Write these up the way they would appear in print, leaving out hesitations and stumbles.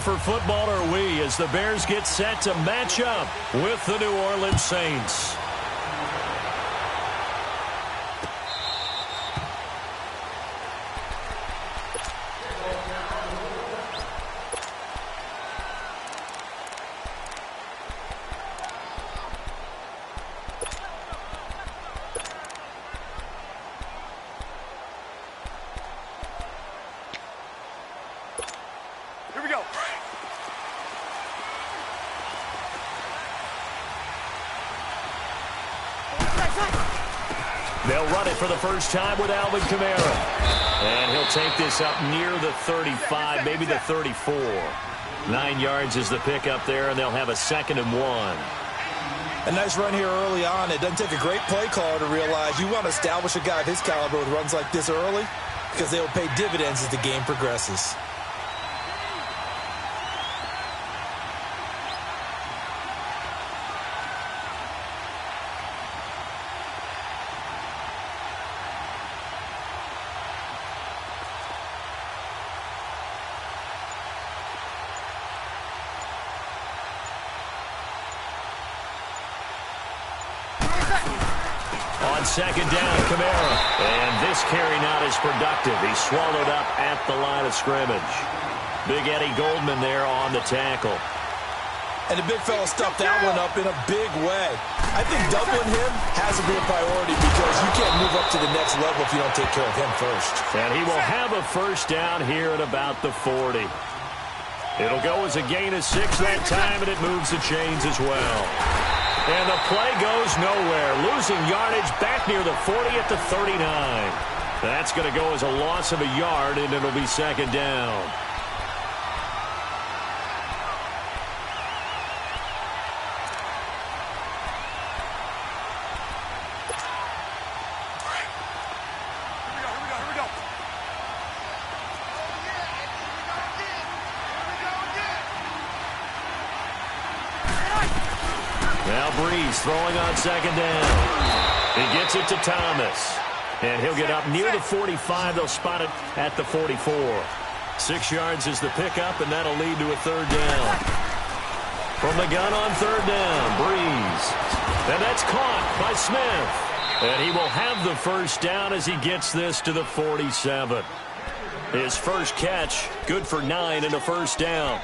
for football are we as the Bears get set to match up with the New Orleans Saints. They'll run it for the first time with Alvin Kamara. And he'll take this up near the 35, maybe the 34. 9 yards is the pickup there, and they'll have a 2nd and 1. A nice run here early on. It doesn't take a great play caller to realize you want to establish a guy of his caliber with runs like this early because they will pay dividends as the game progresses. On 2nd down, Kamara. And this carry not as productive. He's swallowed up at the line of scrimmage. Big Eddie Goldman there on the tackle. And the big fella stuffed that one up in a big way. I think doubling him has to be a priority because you can't move up to the next level if you don't take care of him first. And he will have a first down here at about the 40. It'll go as a gain of 6 that time, and it moves the chains as well. And the play goes nowhere. Losing yardage back near the 40 at the 39. That's going to go as a loss of a yard, and it'll be 2nd down. Throwing on 2nd down. He gets it to Thomas. And he'll get up near the 45. They'll spot it at the 44. 6 yards is the pickup, and that'll lead to a 3rd down. From the gun on 3rd down, Breeze. And that's caught by Smith. And he will have the first down as he gets this to the 47. His first catch, good for 9 and a first down.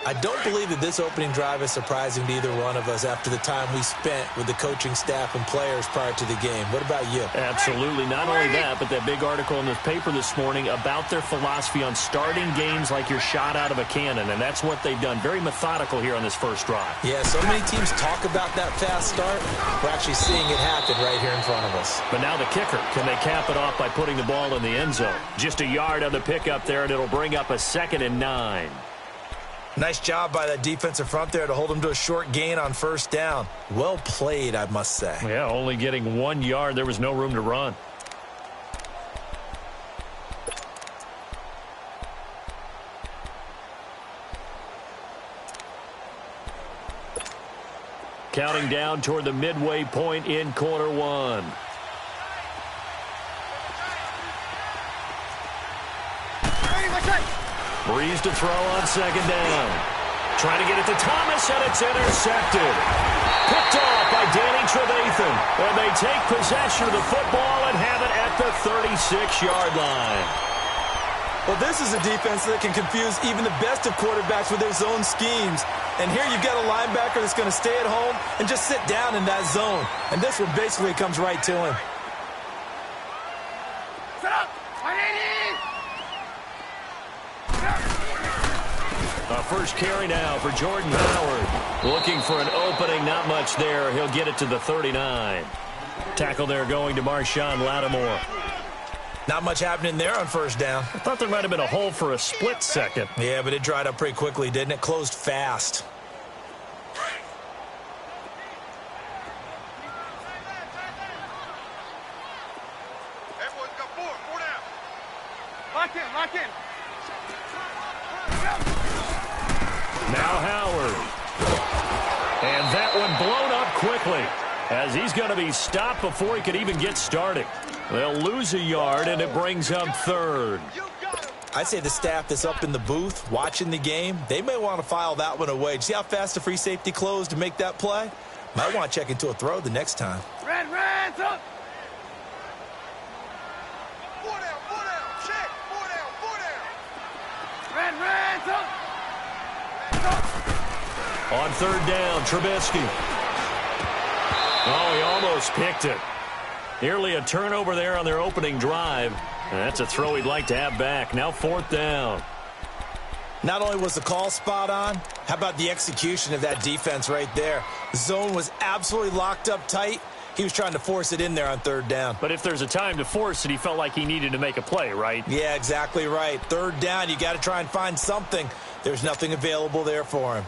I don't believe that this opening drive is surprising to either one of us after the time we spent with the coaching staff and players prior to the game. What about you? Absolutely. Not only that, but that big article in the paper this morning about their philosophy on starting games like you're shot out of a cannon, and that's what they've done. Very methodical here on this first drive. Yeah, so many teams talk about that fast start. We're actually seeing it happen right here in front of us. But now the kicker, can they cap it off by putting the ball in the end zone? Just a yard on the pickup there, and it'll bring up a 2nd and 9. Nice job by that defensive front there to hold him to a short gain on 1st down. Well played, I must say. Yeah, only getting 1 yard. There was no room to run. Counting down toward the midway point in quarter 1. Breeze to throw on 2nd down. Trying to get it to Thomas, and it's intercepted. Picked off by Danny Trevathan. And they take possession of the football and have it at the 36-yard line. Well, this is a defense that can confuse even the best of quarterbacks with their zone schemes. And here you've got a linebacker that's going to stay at home and just sit down in that zone. And this one basically comes right to him. First carry now for Jordan Howard. Looking for an opening, not much there. He'll get it to the 39. Tackle there going to Marshawn Lattimore. Not much happening there on 1st down. I thought there might have been a hole for a split second. Yeah, but it dried up pretty quickly, didn't it? Closed fast. Everyone's got 4 down. Lock in. Now Howard. And that one blown up quickly as he's going to be stopped before he could even get started. They'll lose a yard, and it brings up 3rd. I'd say the staff that's up in the booth watching the game, they may want to file that one away. See how fast the free safety closed to make that play? Might want to check into a throw the next time. Red, up! 4 down, check! 4 down! Red, up! On third down, Trubisky. Oh, he almost picked it. Nearly a turnover there on their opening drive. And that's a throw he'd like to have back. Now fourth down. Not only was the call spot on, how about the execution of that defense right there? The zone was absolutely locked up tight. He was trying to force it in there on third down. But if there's a time to force it, he felt like he needed to make a play, right? Yeah, exactly right. Third down, you got to try and find something. There's nothing available there for him.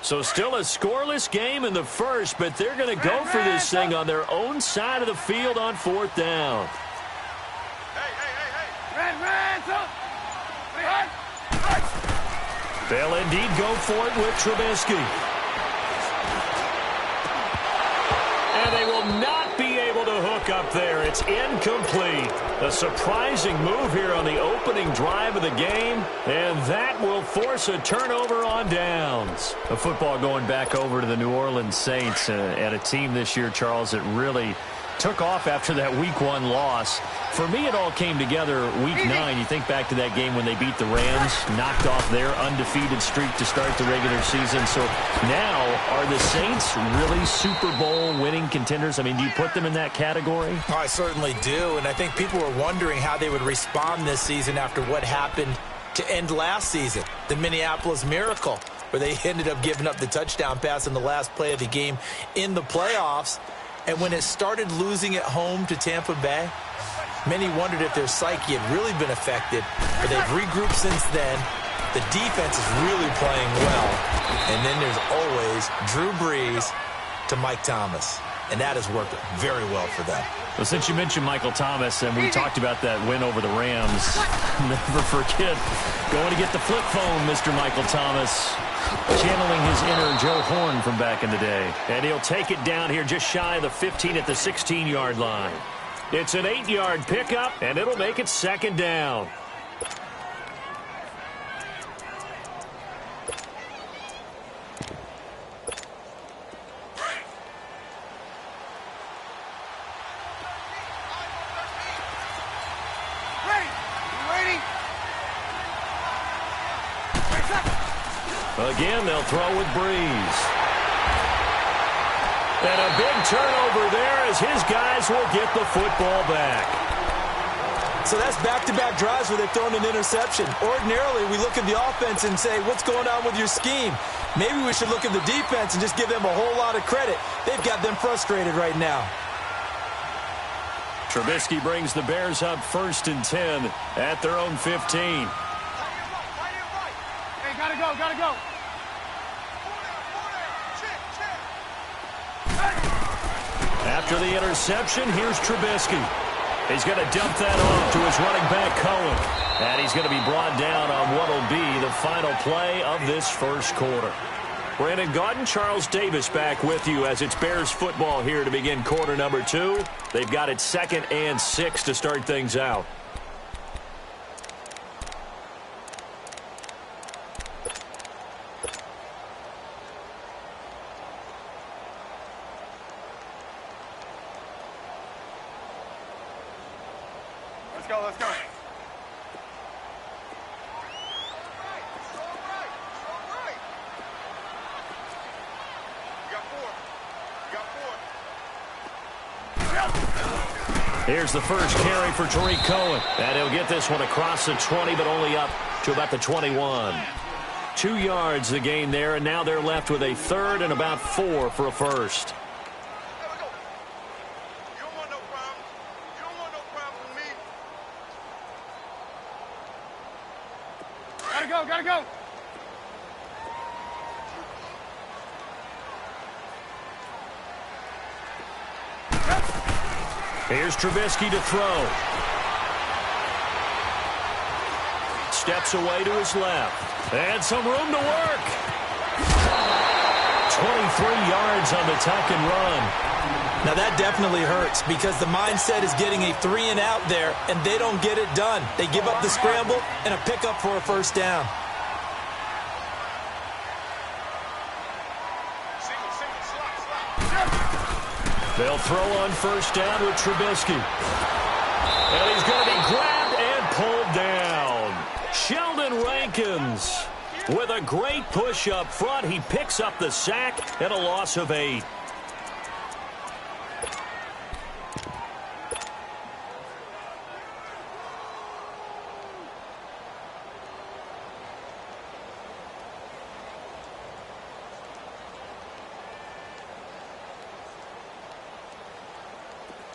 So still a scoreless game in the first, but they're going to go for this thing on their own side of the field on fourth down. Red, up! They'll indeed go for it with Trubisky. And they will not be able to hook up there. It's incomplete. A surprising move here on the opening drive of the game, and that will force a turnover on downs. The football going back over to the New Orleans Saints and a team this year, Charles, that really took off after that Week 1 loss. For me, it all came together Week 9. You think back to that game when they beat the Rams, knocked off their undefeated streak to start the regular season. So now, are the Saints really Super Bowl winning contenders? I mean, do you put them in that category? Oh, I certainly do, and I think people were wondering how they would respond this season after what happened to end last season, the Minneapolis Miracle, where they ended up giving up the touchdown pass in the last play of the game in the playoffs. And when it started losing at home to Tampa Bay, many wondered if their psyche had really been affected. But they've regrouped since then. The defense is really playing well. And then there's always Drew Brees to Mike Thomas. And that has worked very well for them. Well, since you mentioned Michael Thomas, and we talked about that win over the Rams, never forget going to get the flip phone, Mr. Michael Thomas, channeling his inner Joe Horn from back in the day. And he'll take it down here just shy of the 15 at the 16-yard line. It's an 8-yard pickup, and it'll make it second down. Again, they'll throw with Brees. And a big turnover there as his guys will get the football back. So that's back-to-back drives where they've thrown an interception. Ordinarily, we look at the offense and say, what's going on with your scheme? Maybe we should look at the defense and just give them a whole lot of credit. They've got them frustrated right now. Trubisky brings the Bears up 1st and 10 at their own 15. Hey, gotta go. After the interception, here's Trubisky. He's going to dump that off to his running back, Cohen. And he's going to be brought down on what will be the final play of this first quarter. Brandon Gaudin, Charles Davis back with you as it's Bears football here to begin quarter number 2. They've got it 2nd and 6 to start things out. Let's go. Here's the first carry for Tariq Cohen. And he'll get this one across the 20, but only up to about the 21. 2 yards the gain there, and now they're left with a 3rd and about 4 for a first. Gotta go. Here's Trubisky to throw. steps away to his left. And some room to work. 23 yards on the tuck and run. Now that definitely hurts because the mindset is getting a 3-and-out there, and they don't get it done. They give up the scramble and a pickup for a first down. They'll throw on first down with Trubisky. And he's going to be grabbed and pulled down. Sheldon Rankins with a great push up front. He picks up the sack and a loss of 8.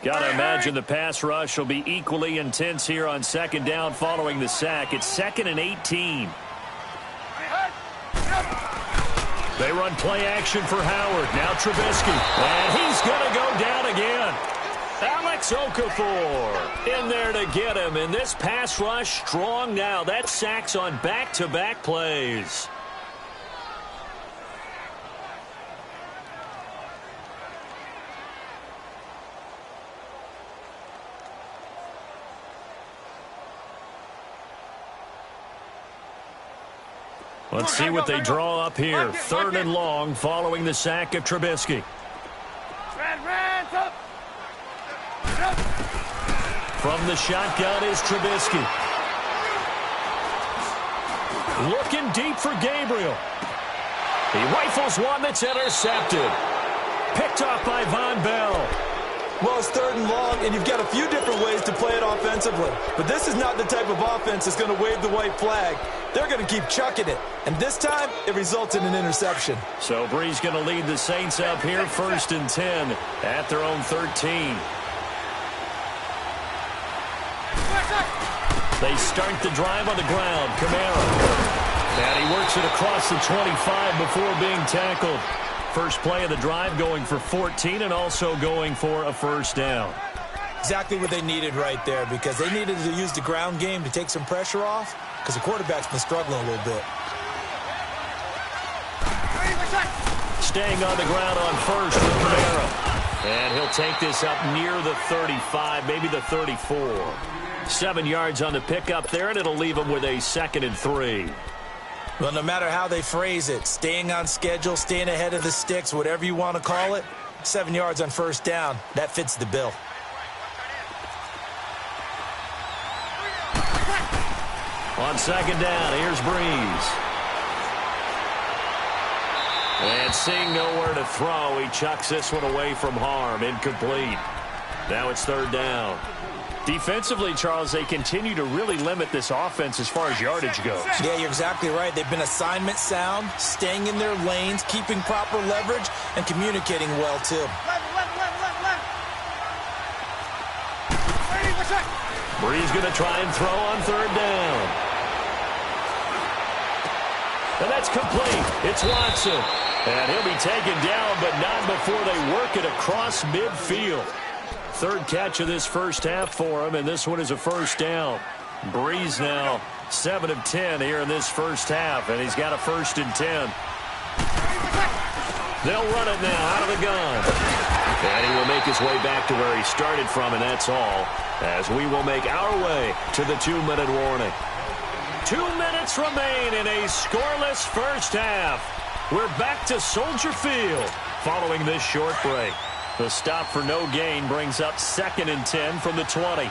Got to imagine the pass rush will be equally intense here on second down following the sack. It's 2nd and 18. They run play action for Howard. Now Trubisky. And he's going to go down again. Alex Okafor in there to get him. And this pass rush strong now. That sack's on back-to-back plays. Let's see what they draw up here. 3rd and long following the sack of Trubisky. From the shotgun is Trubisky. Looking deep for Gabriel. He rifles one that's intercepted. Picked off by Von Bell. Well, it's 3rd and long, and you've got a few different ways to play it offensively. But this is not the type of offense that's going to wave the white flag. They're going to keep chucking it. And this time, it results in an interception. So Brees going to lead the Saints up here, 1st and 10 at their own 13. They start the drive on the ground. Kamara. And he works it across the 25 before being tackled. First play of the drive going for 14 and also going for a first down. Exactly what they needed right there because they needed to use the ground game to take some pressure off because the quarterback's been struggling a little bit. Staying on the ground on first with Kamara. And he'll take this up near the 35, maybe the 34. 7 yards on the pickup there, and it'll leave him with a 2nd and 3. Well, no matter how they phrase it, staying on schedule, staying ahead of the sticks, whatever you want to call it, 7 yards on first down, that fits the bill. On second down, here's Brees. And seeing nowhere to throw, he chucks this one away from harm. Incomplete. Now it's 3rd down. Defensively, Charles, they continue to really limit this offense as far as yardage goes. Yeah, you're exactly right. They've been assignment sound, staying in their lanes, keeping proper leverage, and communicating well, too. Brees going to try and throw on 3rd down. And that's complete. It's Watson. And he'll be taken down, but not before they work it across midfield. 3rd catch of this first half for him, and this one is a first down. Brees now 7 of 10 here in this first half, and he's got a 1st and 10. They'll run it now out of the gun. And he will make his way back to where he started from, and that's all, as we will make our way to the 2-minute warning. 2 minutes remain in a scoreless first half. We're back to Soldier Field following this short break. The stop for no gain brings up 2nd and 10 from the 20.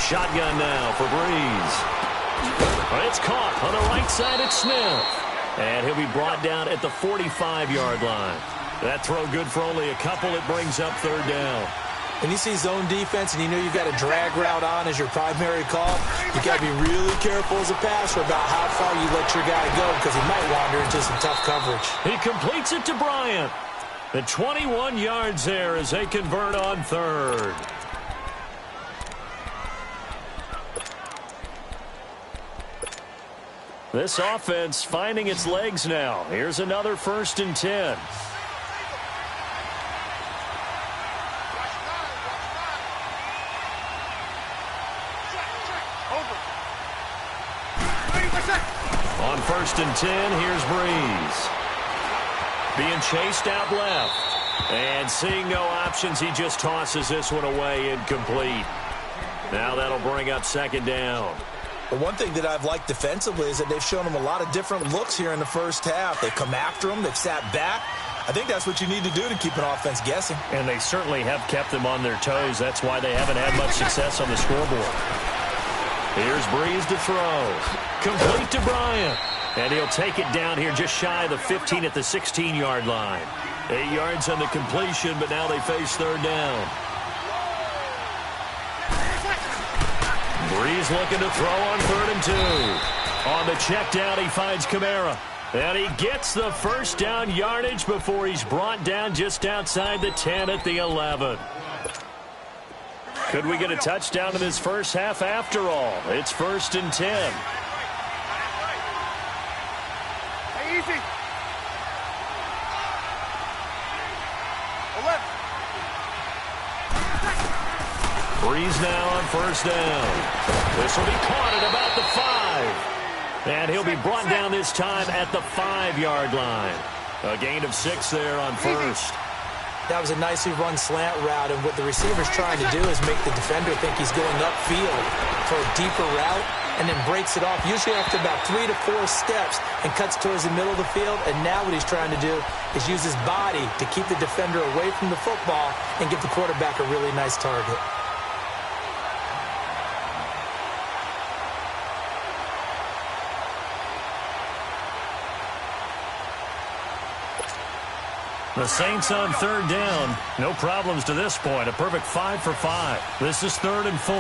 Shotgun now for Brees. It's caught on the right side at Smith. And he'll be brought down at the 45-yard line. That throw good for only a couple. It brings up 3rd down. When you see zone defense and you know you've got a drag route on as your primary call, you got to be really careful as a passer about how far you let your guy go because he might wander into some tough coverage. He completes it to Bryant. The 21 yards there as they convert on 3rd. This offense finding its legs now. Here's another 1st and 10. On 1st and 10, here's Breeze. Being chased out left. And seeing no options, he just tosses this one away incomplete. Now that'll bring up 2nd down. But one thing that I've liked defensively is that they've shown him a lot of different looks here in the first half. They've come after him. They've sat back. I think that's what you need to do to keep an offense guessing. And they certainly have kept them on their toes. That's why they haven't had much success on the scoreboard. Here's Breeze to throw. Complete to Bryant. And he'll take it down here just shy of the 15 at the 16-yard line. 8 yards on the completion, but now they face 3rd down. Breeze looking to throw on 3rd and 2. On the check down, he finds Kamara. And he gets the 1st down yardage before he's brought down just outside the 10 at the 11. Could we get a touchdown in this first half after all? It's 1st and 10. Hey, easy. 11. Breeze now on 1st down. This will be caught at about the 5. And he'll be brought down this time at the 5-yard line. A gain of 6 there on 1st. That was a nicely run slant route, and what the receiver's trying to do is make the defender think he's going upfield for a deeper route and then breaks it off, usually after about 3 to 4 steps, and cuts towards the middle of the field. And now what he's trying to do is use his body to keep the defender away from the football and give the quarterback a really nice target. The Saints on 3rd down. No problems to this point. A perfect 5 for 5. This is 3rd and 4.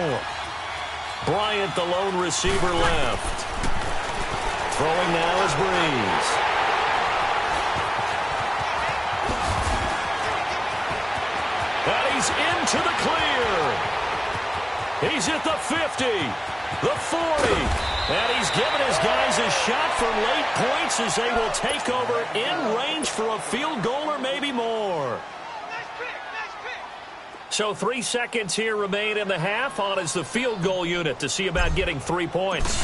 Bryant, the lone receiver, left. Throwing now is Breeze. And he's into the clear. He's at the 50, the 40. And he's given his guys a shot for late points as they will take over in range for a field goal or maybe more. So 3 seconds here remain in the half. On is the field goal unit to see about getting 3 points.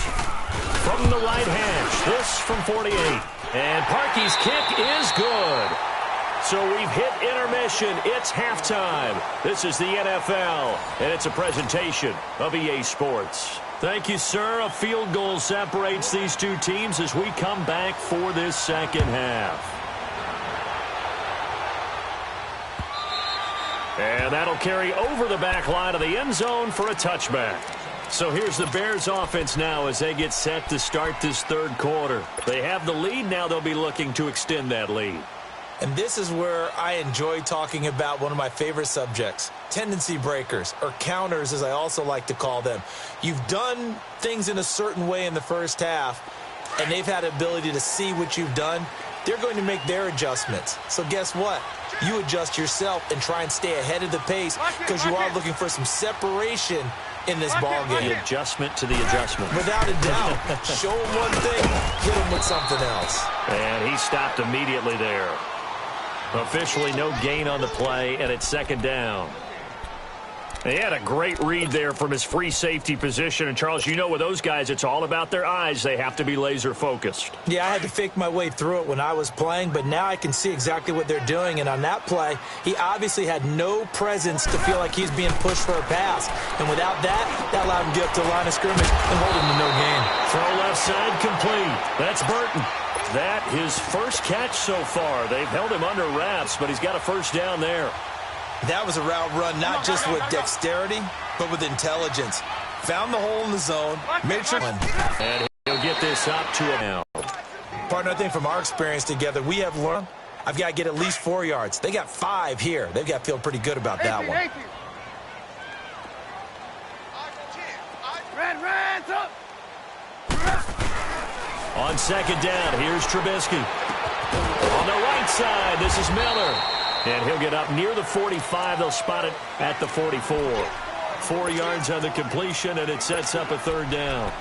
From the right hash, this from 48. And Parkey's kick is good. So we've hit intermission. It's halftime. This is the NFL, and it's a presentation of EA Sports. Thank you, sir. A field goal separates these two teams as we come back for this second half. And that'll carry over the back line of the end zone for a touchback. So here's the Bears offense now as they get set to start this 3rd quarter. They have the lead. Now they'll be looking to extend that lead. And this is where I enjoy talking about one of my favorite subjects, tendency breakers, or counters as I also like to call them. You've done things in a certain way in the first half, and they've had the ability to see what you've done. They're going to make their adjustments. So guess what? You adjust yourself and try and stay ahead of the pace because you are looking for some separation in this ballgame. The adjustment to the adjustment. Without a doubt. Show him one thing, hit him with something else. And he stopped immediately there. Officially no gain on the play, and it's 2nd down. He had a great read there from his free safety position. And, Charles, you know with those guys, it's all about their eyes. They have to be laser-focused. Yeah, I had to fake my way through it when I was playing, but now I can see exactly what they're doing. And on that play, he obviously had no presence to feel like he's being pushed for a pass. And without that, that allowed him to get up to the line of scrimmage and hold him to no gain. Throw left side complete. That's Burton. That his first catch so far. They've held him under wraps, but he's got a 1st down there. That was a route run not just with dexterity, but with intelligence. Found the hole in the zone, made sure. And he'll get this up to him now. Partner, I think from our experience together, we have learned I've got to get at least 4 yards. They got 5 here. They've got to feel pretty good about that one. On 2nd down, here's Trubisky. On the right side, this is Miller. And he'll get up near the 45. They'll spot it at the 44. 4 yards on the completion, and it sets up a 3rd down.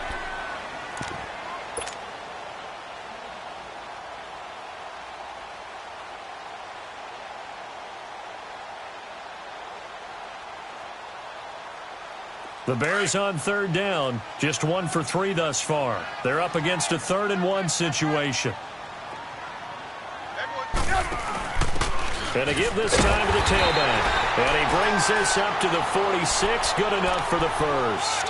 The Bears on third down, just 1 for 3 thus far. They're up against a 3rd-and-1 situation. And to give this time to the tailback. And he brings this up to the 46. Good enough for the first.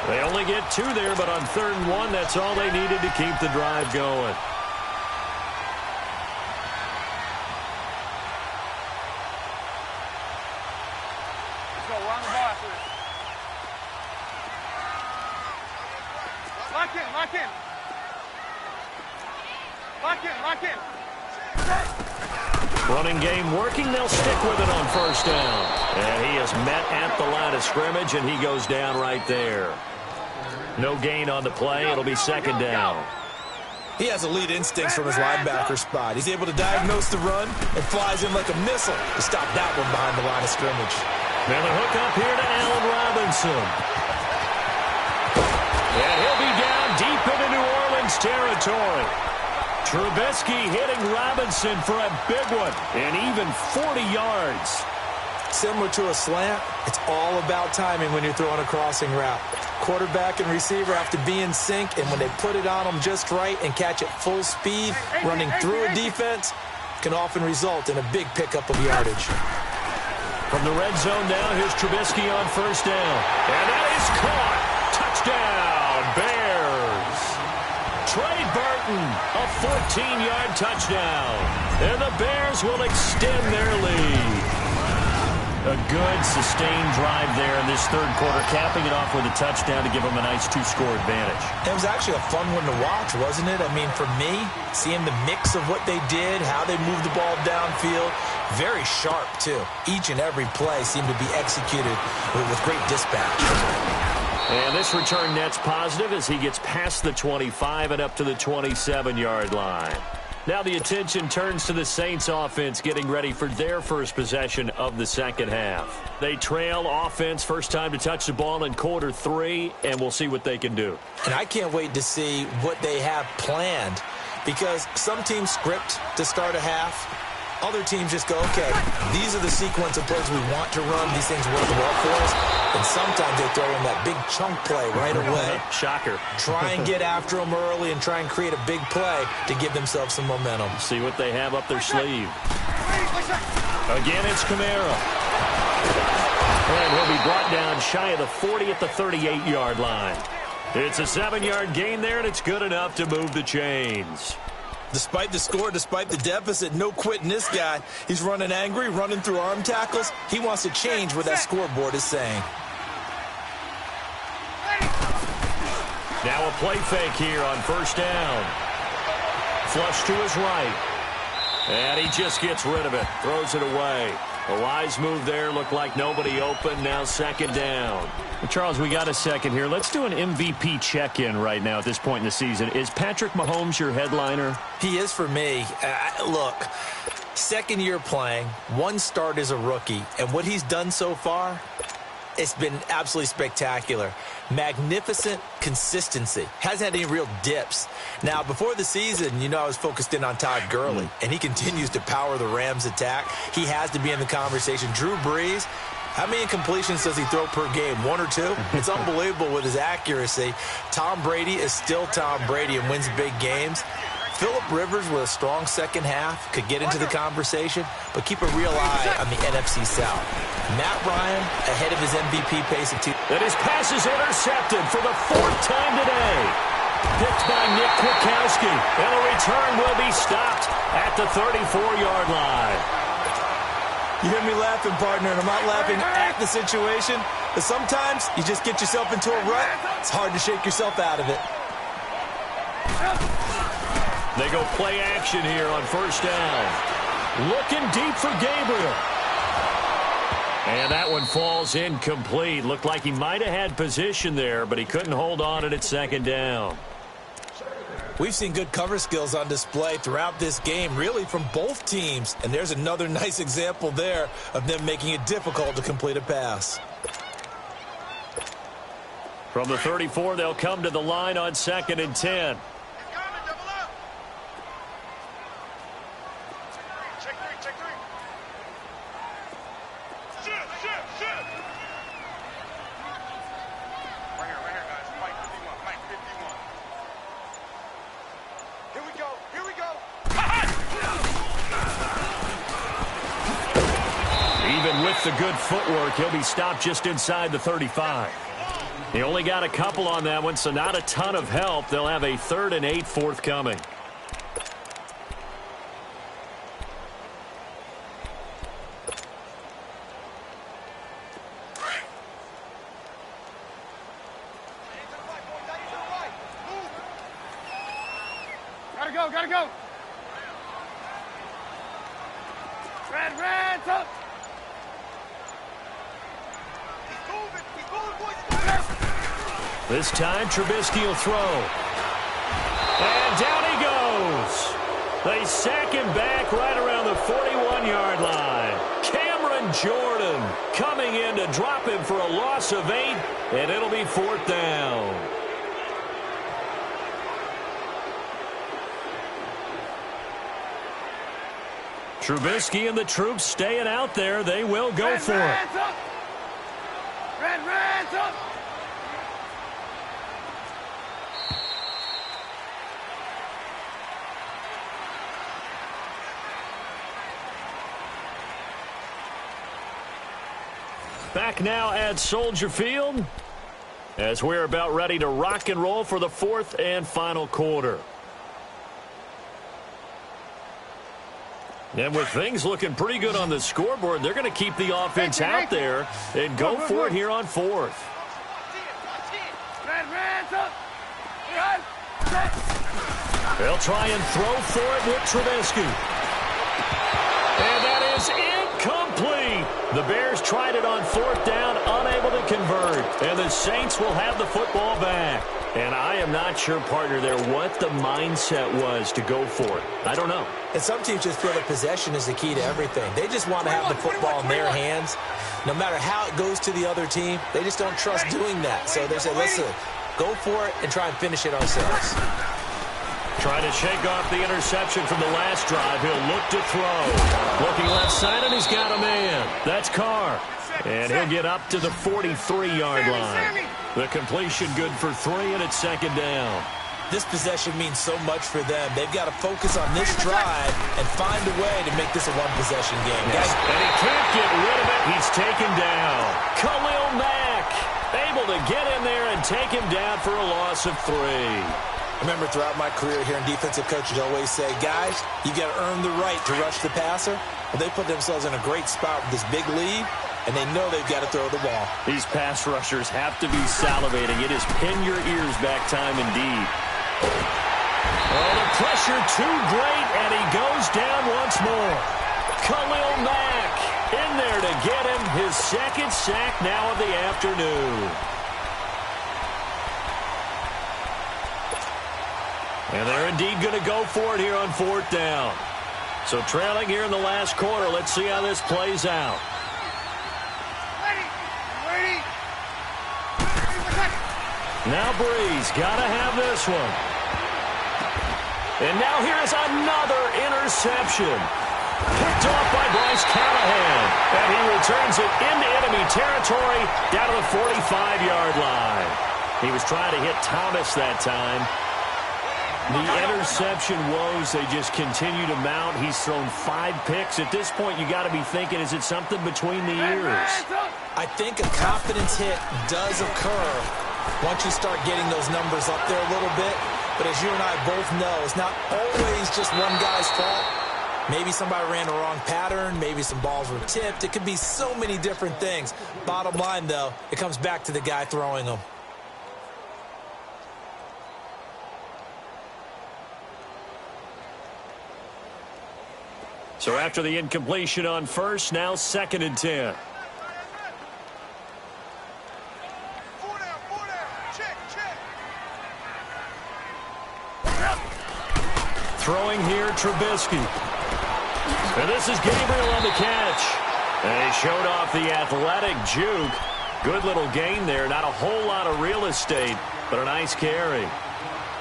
They only get 2 there, but on 3rd and 1, that's all they needed to keep the drive going. Let's go, we're on the ball after this. Lock in, lock in. Lock in, lock in. Running game working. They'll stick with it on 1st down. And he is met at the line of scrimmage, and he goes down right there. No gain on the play. It'll be 2nd down. He has elite instincts from his linebacker spot. He's able to diagnose the run and flies in like a missile to stop that one behind the line of scrimmage. Now the hook up here to Allen Robinson. And he'll be down deep into New Orleans territory. Trubisky hitting Robinson for a big one, and even 40 yards. Similar to a slant, it's all about timing when you're throwing a crossing route. Quarterback and receiver have to be in sync, and when they put it on them just right and catch it full speed, running through a defense can often result in a big pickup of yardage. From the red zone now, here's Trubisky on 1st down. And that is caught. Touchdown, Bears. Trey Burton, a 14-yard touchdown. And the Bears will extend their lead. A good, sustained drive there in this 3rd quarter, capping it off with a touchdown to give them a nice 2-score advantage. It was actually a fun one to watch, wasn't it? I mean, for me, seeing the mix of what they did, how they moved the ball downfield, very sharp, too. Each and every play seemed to be executed with great dispatch. And this return net's positive as he gets past the 25 and up to the 27-yard line. Now the attention turns to the Saints offense getting ready for their first possession of the 2nd half. They trail offense, first time to touch the ball in quarter 3, and we'll see what they can do. And I can't wait to see what they have planned, because some teams script to start a half. Other teams just go, okay, these are the sequence of plays we want to run. These things work well for us. And sometimes they throw in that big chunk play right away. Shocker. Try and get after them early and try and create a big play to give themselves some momentum. See what they have up their sleeve. Again, it's Kamara. And he'll be brought down shy of the 40 at the 38-yard line. It's a 7-yard gain there, and it's good enough to move the chains. Despite the score, despite the deficit, no quitting this guy. He's running angry, running through arm tackles. He wants to change what that scoreboard is saying. Now a play fake here on 1st down. Flush to his right. And he just gets rid of it, throws it away. A wise move there, looked like nobody open, now 2nd down. Well, Charles, we got a second here. Let's do an MVP check-in right now at this point in the season. Is Patrick Mahomes your headliner? He is for me. Look, 2nd year playing, 1 start as a rookie, and what he's done so far, it's been absolutely spectacular. Magnificent consistency. Hasn't had any real dips. Now, before the season, I was focused in on Todd Gurley, and he continues to power the Rams' attack. He has to be in the conversation. Drew Brees, how many completions does he throw per game? 1 or 2? It's unbelievable with his accuracy. Tom Brady is still Tom Brady and wins big games. Phillip Rivers with a strong 2nd half could get into the conversation, but keep a real eye on the NFC South. Matt Ryan ahead of his MVP pace of 2. And his pass is intercepted for the 4th time today. Picked by Nick Kwiatkowski. And the return will be stopped at the 34-yard line. You hear me laughing, partner, and I'm not laughing at the situation, but sometimes you just get yourself into a rut. It's hard to shake yourself out of it. They go play action here on 1st down. Looking deep for Gabriel. And that one falls incomplete. Looked like he might have had position there, but he couldn't hold on it at 2nd down. We've seen good cover skills on display throughout this game, really from both teams. And there's another nice example there of them making it difficult to complete a pass. From the 34, they'll come to the line on 2nd and 10. Here we go. Here we go. Even with the good footwork, he'll be stopped just inside the 35. He only got a couple on that one, so not a ton of help. They'll have a 3rd and 8 forthcoming. Gotta go. Red, up. He's moving, boys. This time, Trubisky will throw. And down he goes. They sack him back right around the 41-yard line. Cameron Jordan coming in to drop him for a loss of 8, and it'll be 4th down. Trubisky and the troops staying out there. They will go for it. Red's up. Back now at Soldier Field as we're about ready to rock and roll for the 4th and final quarter. And with things looking pretty good on the scoreboard, they're going to keep the offense out there and go for it here on 4th. Red's up. They'll try and throw for it with Trubisky. And that is incomplete. The Bears tried it on 4th down, unable to convert. And the Saints will have the football back. And I am not sure, partner, there what the mindset was to go for it. I don't know. And some teams just feel that possession is the key to everything. They just want to have the football in their hands. No matter how it goes to the other team, they just don't trust doing that. So they say, listen, go for it and try and finish it ourselves. Trying to shake off the interception from the last drive. He'll look to throw. Looking left side, and he's got a man. That's Carr. And he'll get up to the 43-yard line. The completion good for 3, and it's 2nd down. This possession means so much for them. They've got to focus on this drive and find a way to make this a one-possession game. Yes. And he can't get rid of it. He's taken down. Khalil Mack able to get in there and take him down for a loss of 3. I remember throughout my career hearing defensive coaches always say, guys, you got to earn the right to rush the passer. Well, they put themselves in a great spot with this big lead, and they know they've got to throw the ball. These pass rushers have to be salivating. It is pin your ears back time indeed. Oh, the pressure too great, and he goes down once more. Khalil Mack in there to get him his 2nd sack now of the afternoon. And they're indeed going to go for it here on 4th down. So trailing here in the last quarter. Let's see how this plays out. Ready. Now Breeze got to have this one. And now here's another interception. Picked off by Bryce Callahan. And he returns it into enemy territory down to the 45-yard line. He was trying to hit Thomas that time. The interception woes, they just continue to mount. He's thrown 5 picks. At this point, you got to be thinking, is it something between the ears? I think a confidence hit does occur once you start getting those numbers up there a little bit. But as you and I both know, it's not always just one guy's fault. Maybe somebody ran a wrong pattern. Maybe some balls were tipped. It could be so many different things. Bottom line, though, it comes back to the guy throwing them. So after the incompletion on first, now 2nd and 10. Four down. Check. Throwing here, Trubisky. And this is Gabriel on the catch. And he showed off the athletic juke. Good little gain there. Not a whole lot of real estate, but a nice carry.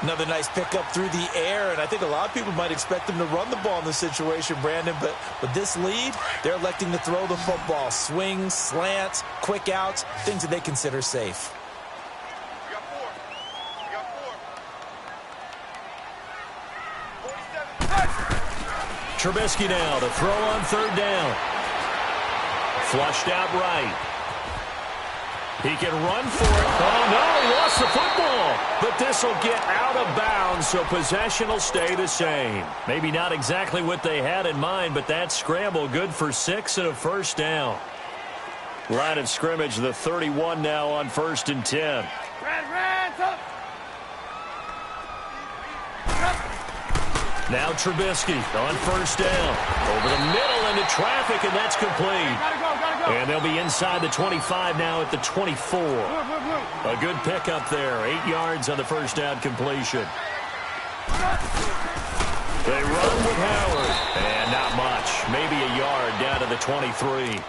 Another nice pickup through the air, and I think a lot of people might expect them to run the ball in this situation, Brandon, but with this lead, they're electing to throw the football. Swings, slants, quick outs, things that they consider safe. We got four. Trubisky now to throw on third down. Flushed out right. He can run for it. Oh, no, he lost the football. But this will get out of bounds, so possession will stay the same. Maybe not exactly what they had in mind, but that scramble good for 6 and a first down. Line of scrimmage, the 31 now on 1st and 10. Now Trubisky on first down. Over the middle into traffic, and that's complete. Gotta go. And they'll be inside the 25 now at the 24. A good pickup there. 8 yards on the first down completion. They run with Howard. And not much. Maybe a yard down to the 23.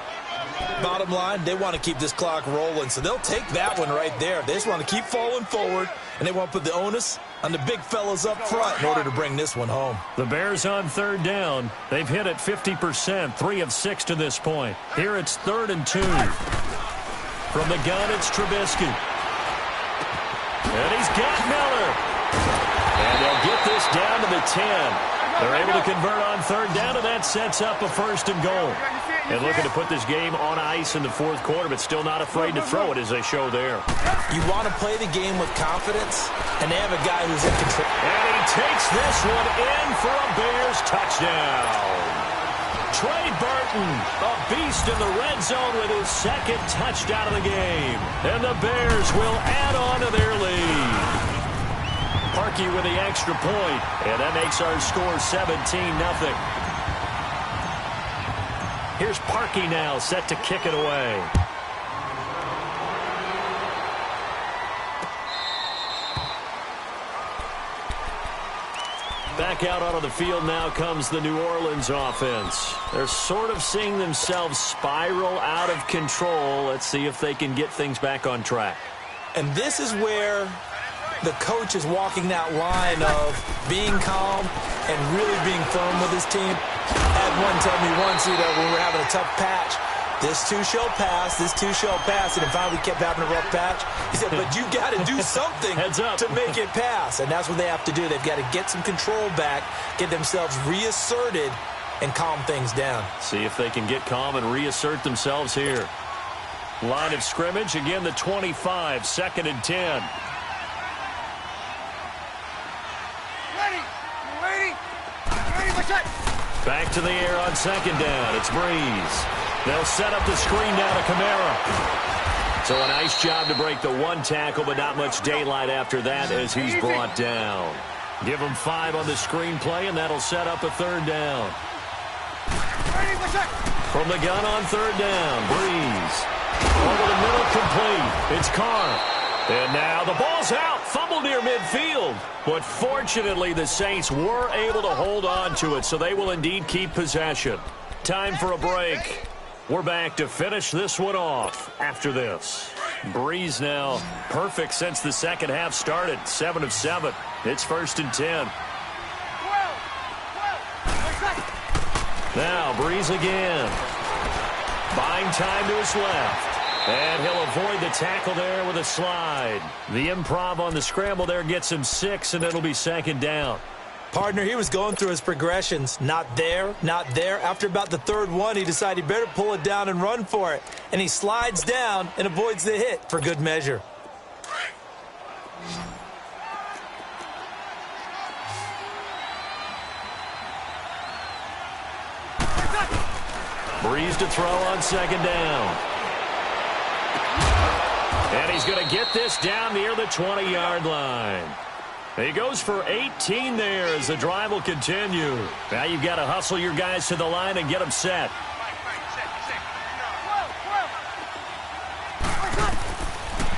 Bottom line, they want to keep this clock rolling, so they'll take that one right there. They just want to keep falling forward, and they want to put the onus on the big fellas up front in order to bring this one home. The Bears on third down. They've hit it 50%, 3 of 6 to this point. Here it's 3rd and 2. From the gun, it's Trubisky. And he's got Miller. And they'll get this down to the 10. They're able to convert on third down, and that sets up a 1st and goal. And looking to put this game on ice in the 4th quarter, but still not afraid to throw it as they show there. You want to play the game with confidence, and they have a guy who's in control. And he takes this one in for a Bears touchdown. Trey Burton, a beast in the red zone with his 2nd touchdown of the game. And the Bears will add on to their lead. Parkey with the extra point, and that makes our score 17-0. Here's Parkey now, set to kick it away. Back out onto the field now comes the New Orleans offense. They're sort of seeing themselves spiral out of control. Let's see if they can get things back on track. And this is where the coach is walking that line of being calm and really being firm with his team. I had one tell me once, when we were having a tough patch, this too shall pass, this too shall pass, and finally we kept having a rough patch. He said, but you got to do something to make it pass, and that's what they have to do. They've got to get some control back, get themselves reasserted, and calm things down. See if they can get calm and reassert themselves here. Line of scrimmage, again the 25, 2nd and 10. Back to the air on 2nd down. It's Breeze. They'll set up the screen down to Kamara. So a nice job to break the 1 tackle, but not much daylight after that as he's brought down. Give him 5 on the screen play, and that'll set up a 3rd down. From the gun on 3rd down, Breeze. Over the middle, complete. It's Carr. And now the ball's out. Fumble near midfield. But fortunately, the Saints were able to hold on to it, so they will indeed keep possession. Time for a break. We're back to finish this one off after this. Breeze now perfect since the 2nd half started. 7 of 7. It's 1st and 10. Now Breeze again. Buying time to his left. And he'll avoid the tackle there with a slide. The improv on the scramble there gets him 6, and it'll be 2nd down. Partner, he was going through his progressions. Not there, not there. After about the 3rd one, he decided he better pull it down and run for it. And he slides down and avoids the hit for good measure. Breeze to throw on 2nd down. And he's going to get this down near the 20-yard line. He goes for 18 there as the drive will continue. Now you've got to hustle your guys to the line and get them set.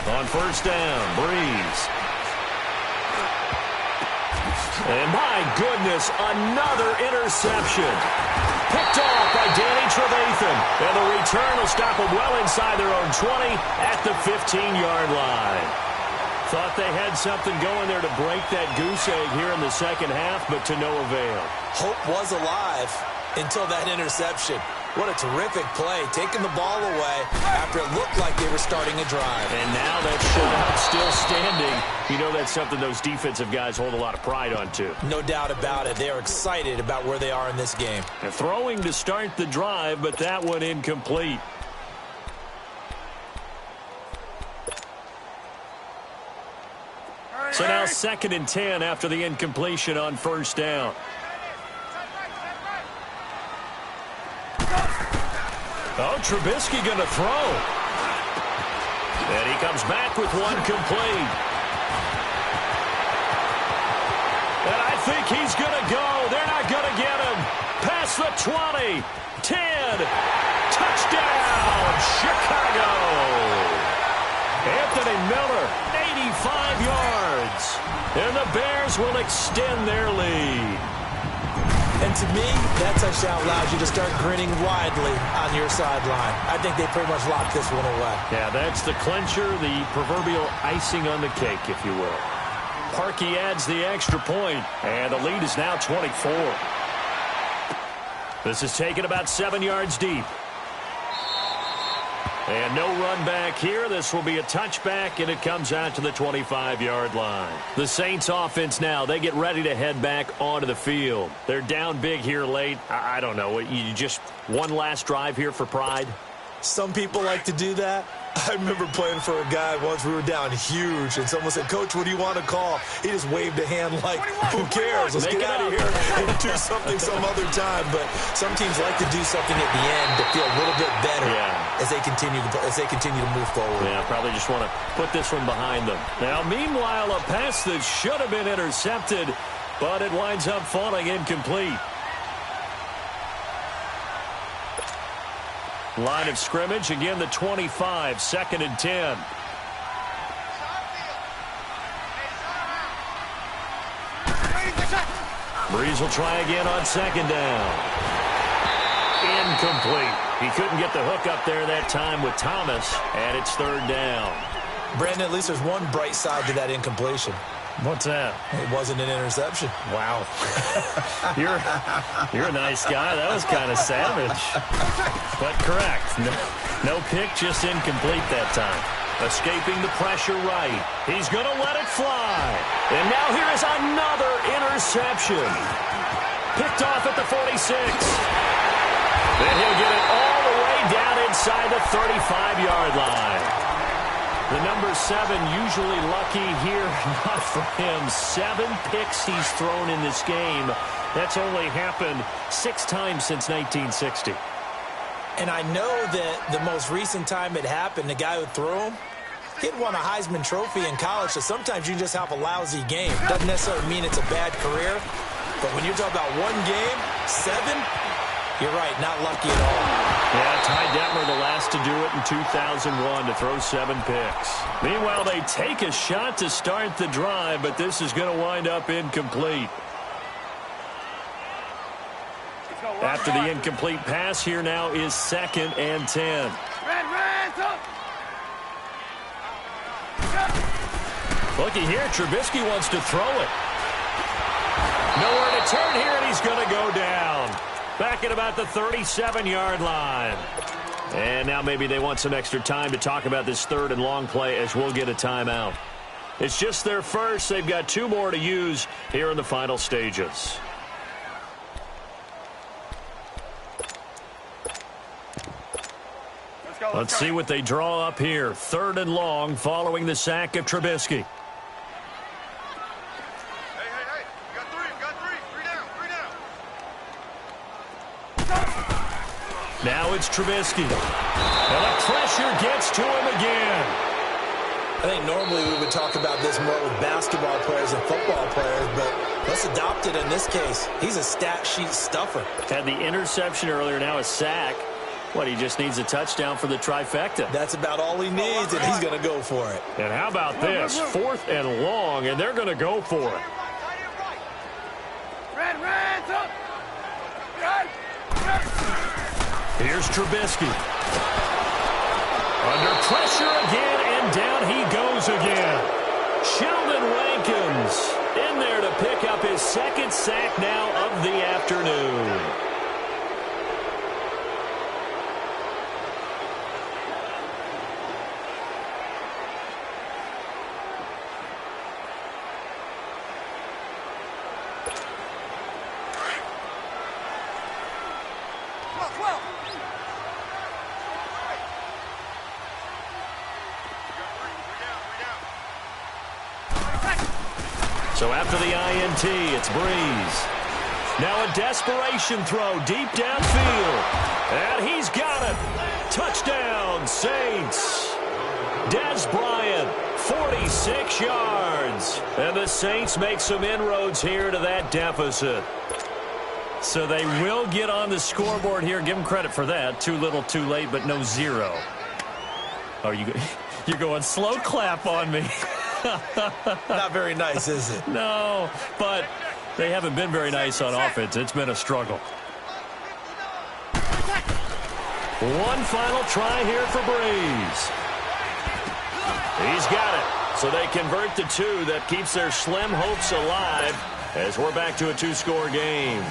On 1st down, Breeze. And my goodness, another interception. Picked off by Danny Trevathan. And the return will stop them well inside their own 20 at the 15-yard line. Thought they had something going there to break that goose egg here in the 2nd half, but to no avail. Hope was alive until that interception. What a terrific play, taking the ball away after it looked like they were starting a drive. And now that shutout still standing. You know that's something those defensive guys hold a lot of pride on, too. No doubt about it. They are excited about where they are in this game. And throwing to start the drive, but that one incomplete. So now 2nd and 10 after the incompletion on first down. Oh, Trubisky going to throw. And he comes back with one complete. And I think he's going to go. They're not going to get him. Past the 20. 10. Touchdown, Chicago. Anthony Miller, 85 yards. And the Bears will extend their lead. And to me, that touchdown allows you to start grinning widely on your sideline. I think they pretty much locked this one away. Yeah, that's the clincher, the proverbial icing on the cake, if you will. Parkey adds the extra point, and the lead is now 24. This is taken about 7 yards deep. And no run back here. This will be a touchback, and it comes out to the 25-yard line. The Saints offense now, they get ready to head back onto the field. They're down big here late. I don't know. You just one last drive here for pride? Some people like to do that. I remember playing for a guy once. We were down huge, and someone said, "Coach, what do you want to call?" He just waved a hand like, who cares? Let's get out of here and do something some other time. But some teams like to do something at the end to feel a little bit better as they continue to move forward. Yeah, probably just want to put this one behind them. Now, meanwhile, a pass that should have been intercepted, but it winds up falling incomplete. Line of scrimmage, again the 25, 2nd and 10. Breeze will try again on 2nd down. Incomplete. He couldn't get the hook up there that time with Thomas, and it's 3rd down. Brandon, at least there's one bright side to that incompletion. What's that? It wasn't an interception. Wow. You're a nice guy. That was kind of savage. But correct. No pick, just incomplete that time. Escaping the pressure right. He's going to let it fly. And now here is another interception. Picked off at the 46. Then he'll get it all the way down inside the 35-yard line. The number 7 usually lucky here, not for him. 7 picks he's thrown in this game. That's only happened 6 times since 1960. And I know that the most recent time it happened, the guy who threw him, he'd won a Heisman Trophy in college, so sometimes you just have a lousy game. Doesn't necessarily mean it's a bad career, but when you're talking about one game, 7, you're right, not lucky at all. Yeah, Ty Detmer, the last to do it in 2001, to throw 7 picks. Meanwhile, they take a shot to start the drive, but this is going to wind up incomplete. After the incomplete pass, here now is 2nd and 10. Looky here, Trubisky wants to throw it. Nowhere to turn here, and he's going to go down. Back at about the 37-yard line. And now maybe they want some extra time to talk about this 3rd and long play as we'll get a timeout. It's just their first. They've got 2 more to use here in the final stages. Let's see what they draw up here. 3rd and long following the sack of Trubisky. Now it's Trubisky. And the pressure gets to him again. I think normally we would talk about this more with basketball players and football players, but let's adopt it in this case. He's a stat sheet stuffer. Had the interception earlier, now a sack. What, he just needs a touchdown for the trifecta. That's about all he needs, and he's going to go for it. And how about this? 4th and long, and they're going to go for it. Here's Trubisky. Under pressure again, and down he goes again. Sheldon Rankins in there to pick up his 2nd sack now of the afternoon. So after the INT, it's Breeze. Now a desperation throw deep downfield. And he's got it. Touchdown, Saints. Des Bryant, 46 yards. And the Saints make some inroads here to that deficit. So they will get on the scoreboard here. Give them credit for that. Too little, too late, but no zero. Oh, you're going slow clap on me. Not very nice, is it? No, but they haven't been very nice on offense. It's been a struggle. One final try here for Breeze. He's got it. So they convert the two. That keeps their slim hopes alive as we're back to a two-score game.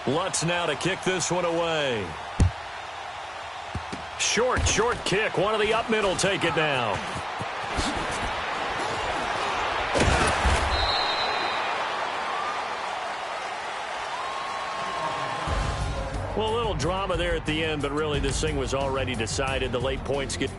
Lutz now to kick this one away. Short kick. One of the up middle take it down. Well, a little drama there at the end, but really this thing was already decided. The late points get...